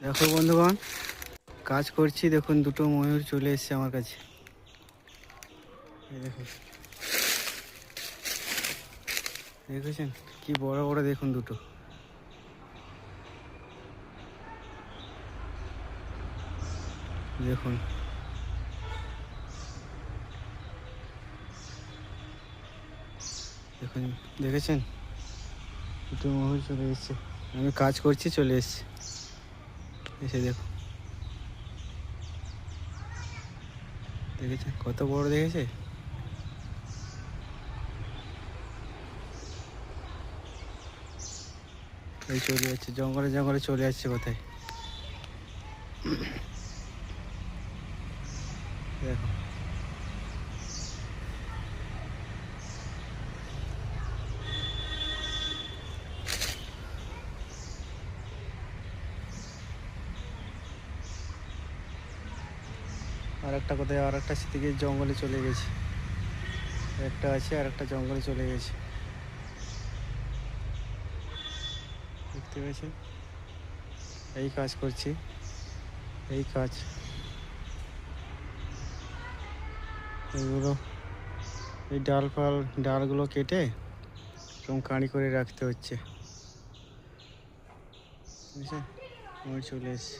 দেখো বন্ধুগণ, কাজ করছি, দেখুন দুটো ময়ূর চলে এসছে আমার কাছে। এই দেখুন, দেখেছেন কি বড় বড়, দেখুন দুটো। দেখুন দেখুন, দেখেছেন দুটো ময়ূর চলে এসছে। আমি কাজ করছি, চলে এসছে। এসে দেখুন, দেখেছেন কত বড়, দেখেছে? এই চলে যাচ্ছে জঙ্গলে জঙ্গলে, চলে যাচ্ছে কোথায়। দেখো, আর একটা কোথায়, আর একটা সেদিকে জঙ্গলে চলে গেছে। একটা আছে, আর একটা জঙ্গলে চলে গেছে। দেখতে পেয়েছেন? এই কাজ করছি, এই কাজ। এগুলো, এই ডালগুলো কেটে এরকম কাঁড়ি করে রাখতে হচ্ছে, বুঝছেন? আমার চলে এসছে।